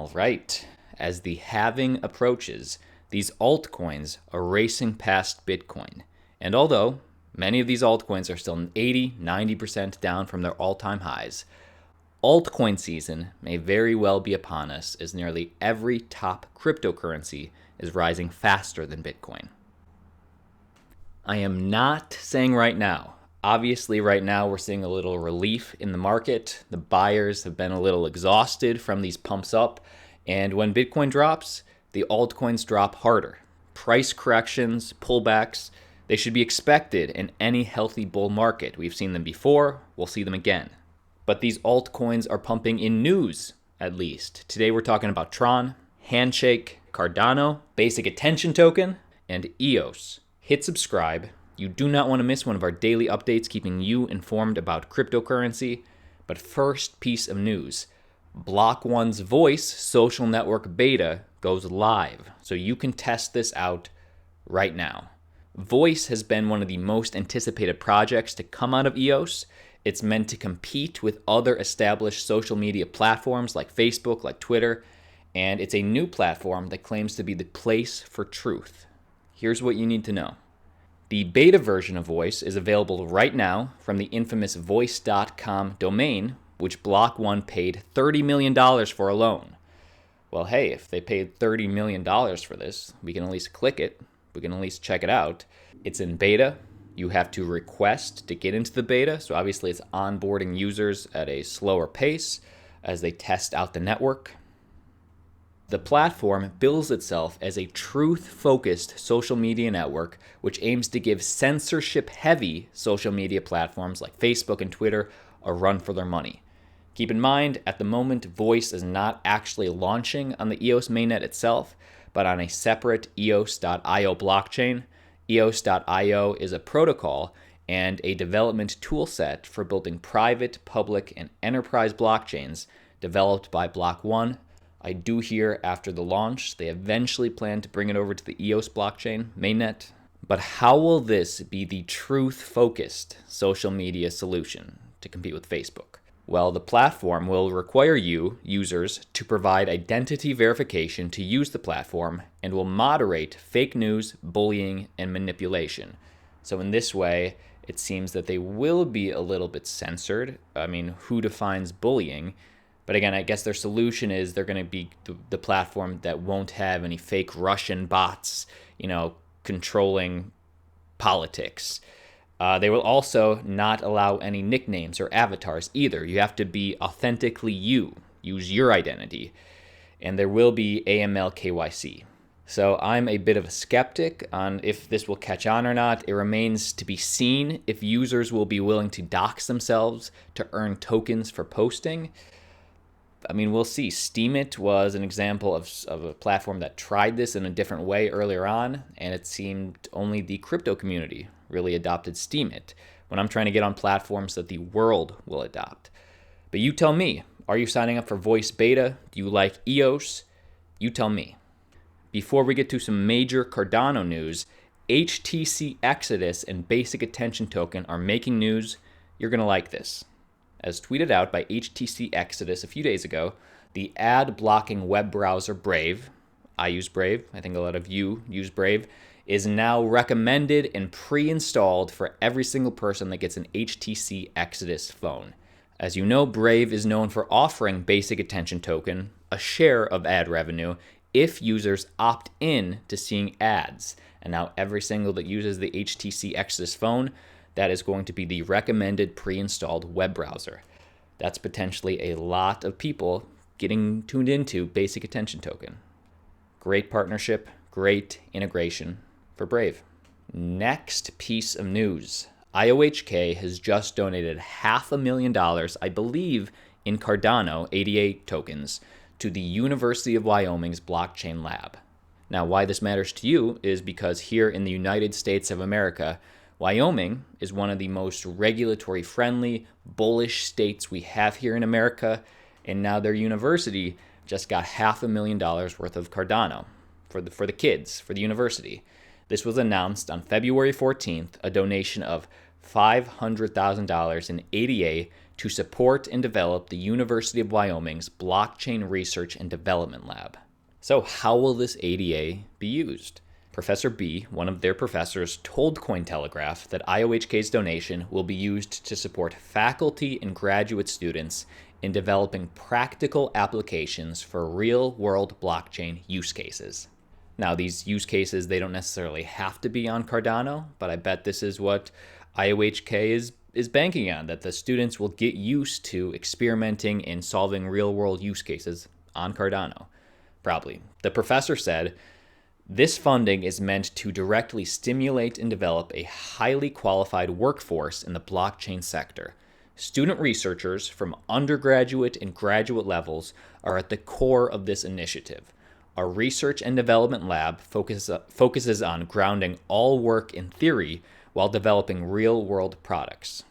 All right, as the halving approaches, these altcoins are racing past Bitcoin. And although many of these altcoins are still 80, 90% down from their all-time highs, altcoin season may very well be upon us as nearly every top cryptocurrency is rising faster than Bitcoin. I am not saying right now. Obviously, right now we're seeing a little relief in the market. The buyers have been a little exhausted from these pumps up. And when Bitcoin drops, the altcoins drop harder. Price corrections, pullbacks, they should be expected in any healthy bull market. We've seen them before, we'll see them again. But these altcoins are pumping in news, at least. Today we're talking about Tron, Handshake, Cardano, Basic Attention Token, and EOS. Hit subscribe. You do not want to miss one of our daily updates keeping you informed about cryptocurrency. But first piece of news, BLOCK.ONE's Voice social network beta goes live, so you can test this out right now. Voice has been one of the most anticipated projects to come out of EOS. It's meant to compete with other established social media platforms like Facebook, like Twitter, and it's a new platform that claims to be the place for truth. Here's what you need to know. The beta version of Voice is available right now from the infamous voice.com domain, which BLOCK.ONE paid $30 million for alone. Well, hey, if they paid $30 million for this, we can at least click it. We can at least check it out. It's in beta. You have to request to get into the beta. So obviously it's onboarding users at a slower pace as they test out the network. The platform bills itself as a truth-focused social media network, which aims to give censorship-heavy social media platforms like Facebook and Twitter a run for their money. Keep in mind, at the moment, Voice is not actually launching on the EOS mainnet itself, but on a separate EOS.io blockchain. EOS.io is a protocol and a development toolset for building private, public, and enterprise blockchains developed by BLOCK.ONE. I do hear after the launch, they eventually plan to bring it over to the EOS blockchain mainnet. But how will this be the truth-focused social media solution to compete with Facebook? Well, the platform will require you, users, to provide identity verification to use the platform and will moderate fake news, bullying, and manipulation. So in this way, it seems that they will be a little bit censored. I mean, who defines bullying? But again, I guess their solution is they're going to be the platform that won't have any fake Russian bots, controlling politics. They will also not allow any nicknames or avatars either. You have to be authentically you. Use your identity. And there will be AML KYC. So I'm a bit of a skeptic on if this will catch on or not. It remains to be seen if users will be willing to dox themselves to earn tokens for posting. I mean, we'll see. Steemit was an example of a platform that tried this in a different way earlier on, and it seemed only the crypto community really adopted Steemit when I'm trying to get on platforms that the world will adopt. But you tell me, are you signing up for Voice Beta? Do you like EOS? You tell me. Before we get to some major Cardano news, HTC Exodus and Basic Attention Token are making news. You're going to like this. As tweeted out by HTC Exodus a few days ago, the ad-blocking web browser Brave, I use Brave, I think a lot of you use Brave, is now recommended and pre-installed for every single person that gets an HTC Exodus phone. As you know, Brave is known for offering Basic Attention Token, a share of ad revenue, if users opt in to seeing ads. And now every single that uses the HTC Exodus phone, that is going to be the recommended pre-installed web browser. That's potentially a lot of people getting tuned into Basic Attention Token. Great partnership, great integration for Brave. Next piece of news. IOHK has just donated $500,000, I believe, in Cardano 88 tokens to the University of Wyoming's blockchain lab. Now, why this matters to you is because here in the United States of America, Wyoming is one of the most regulatory friendly, bullish states we have here in America, and now their university just got $500,000 worth of Cardano for the kids, for the university. This was announced on February 14th, a donation of $500,000 in ADA to support and develop the University of Wyoming's Blockchain Research and Development Lab. So how will this ADA be used? Professor B, one of their professors, told Cointelegraph that IOHK's donation will be used to support faculty and graduate students in developing practical applications for real-world blockchain use cases. Now, these use cases, they don't necessarily have to be on Cardano, but I bet this is what IOHK is banking on, that the students will get used to experimenting and solving real-world use cases on Cardano. Probably. The professor said, this funding is meant to directly stimulate and develop a highly qualified workforce in the blockchain sector. Student researchers from undergraduate and graduate levels are at the core of this initiative. Our research and development lab focuses on grounding all work in theory while developing real-world products.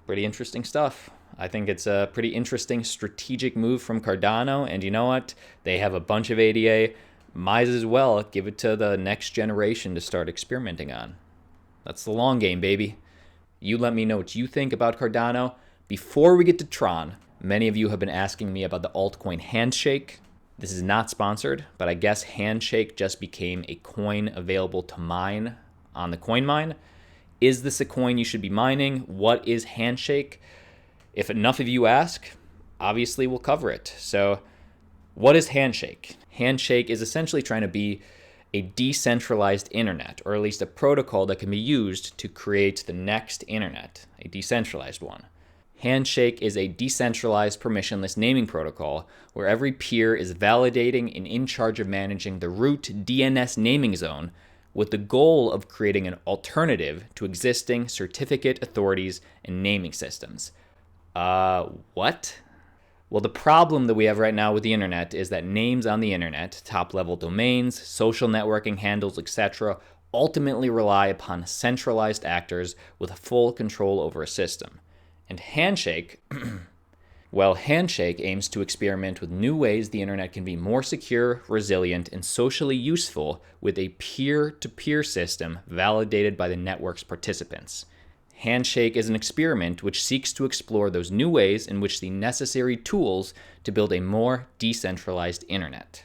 Pretty interesting stuff. I think it's a pretty interesting strategic move from Cardano, and you know what? They have a bunch of ADA. Might as well give it to the next generation to start experimenting on. That's the long game, baby. You let me know what you think about Cardano. Before we get to Tron, many of you have been asking me about the altcoin Handshake. This is not sponsored, but I guess Handshake just became a coin available to mine on the CoinMine. Is this a coin you should be mining? What is Handshake? If enough of you ask, obviously we'll cover it. So what is Handshake? Handshake is essentially trying to be a decentralized internet, or at least a protocol that can be used to create the next internet, a decentralized one. Handshake is a decentralized permissionless naming protocol where every peer is validating and in charge of managing the root DNS naming zone with the goal of creating an alternative to existing certificate authorities and naming systems. What? Well, the problem that we have right now with the internet is that names on the internet, top-level domains, social networking handles, etc., ultimately rely upon centralized actors with full control over a system. And Handshake, well, Handshake aims to experiment with new ways the internet can be more secure, resilient, and socially useful with a peer-to-peer system validated by the network's participants. Handshake is an experiment which seeks to explore those new ways in which the necessary tools to build a more decentralized internet.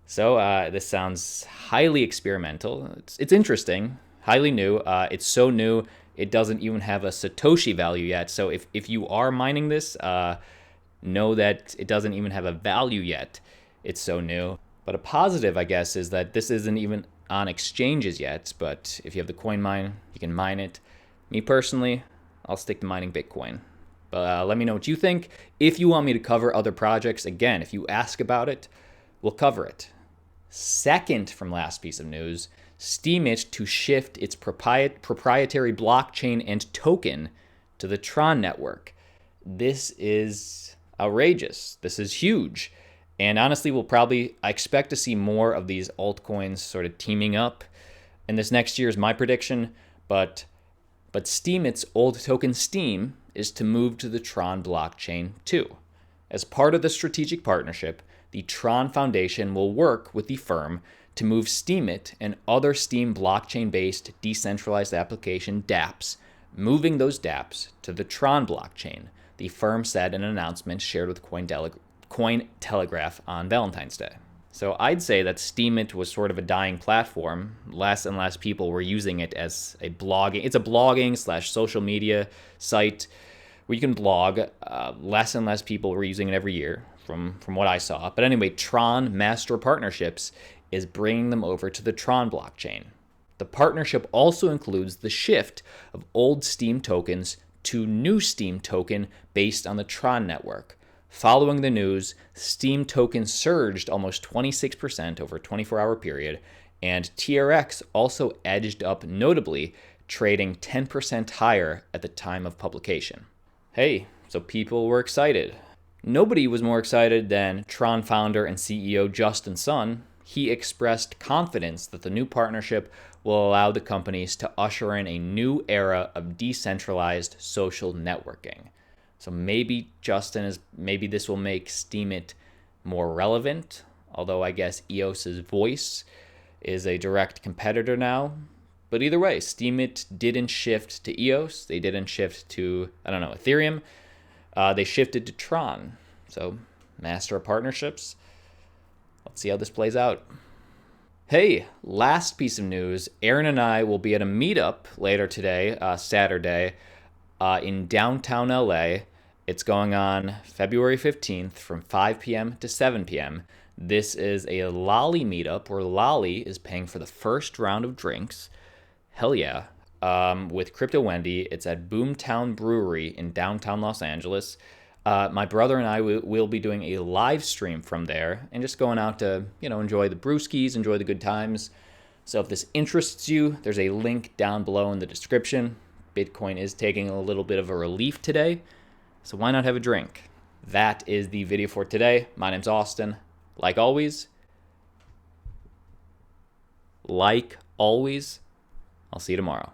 So this sounds highly experimental. It's interesting, highly new. It's so new, it doesn't even have a Satoshi value yet. So if you are mining this, know that it doesn't even have a value yet. It's so new. But a positive, I guess, is that this isn't even on exchanges yet. But if you have the CoinMine, you can mine it. Me personally, I'll stick to mining Bitcoin. But let me know what you think. If you want me to cover other projects, again, if you ask about it, we'll cover it. Second from last piece of news, Steemit to shift its proprietary blockchain and token to the Tron network. This is outrageous. This is huge. And honestly, I expect to see more of these altcoins sort of teaming up. And this next year is my prediction, but Steemit's old token Steem is to move to the Tron blockchain too. As part of the strategic partnership, the Tron Foundation will work with the firm to move Steemit and other Steem blockchain-based decentralized application dApps, moving those dApps to the Tron blockchain, the firm said in an announcement shared with Cointelegraph on Valentine's Day. So I'd say that Steemit was sort of a dying platform. Less and less people were using it as a blogging. It's a blogging / social media site where you can blog. Less and less people were using it every year from what I saw. But anyway, Tron Master Partnerships is bringing them over to the Tron blockchain. The partnership also includes the shift of old Steem tokens to new Steem token based on the Tron network. Following the news, Steem tokens surged almost 26% over a 24-hour period, and TRX also edged up notably, trading 10% higher at the time of publication. Hey, so people were excited. Nobody was more excited than Tron founder and CEO Justin Sun. He expressed confidence that the new partnership will allow the companies to usher in a new era of decentralized social networking. So maybe maybe this will make Steemit more relevant, although I guess EOS's voice is a direct competitor now. But either way, Steemit didn't shift to EOS. They didn't shift to, I don't know, Ethereum. They shifted to Tron. So, master of partnerships. Let's see how this plays out. Hey, last piece of news. Aaron and I will be at a meetup later today, Saturday, in downtown LA. It's going on February 15th from 5 p.m. to 7 p.m. This is a Lolli meetup where Lolli is paying for the first round of drinks. Hell yeah. With Crypto Wendy. It's at Boomtown Brewery in downtown Los Angeles. My brother and I will be doing a live stream from there and just going out to, enjoy the brewskis, enjoy the good times. So if this interests you, there's a link down below in the description. Bitcoin is taking a little bit of a relief today, so why not have a drink? That is the video for today. My name's Austin. Like always, I'll see you tomorrow.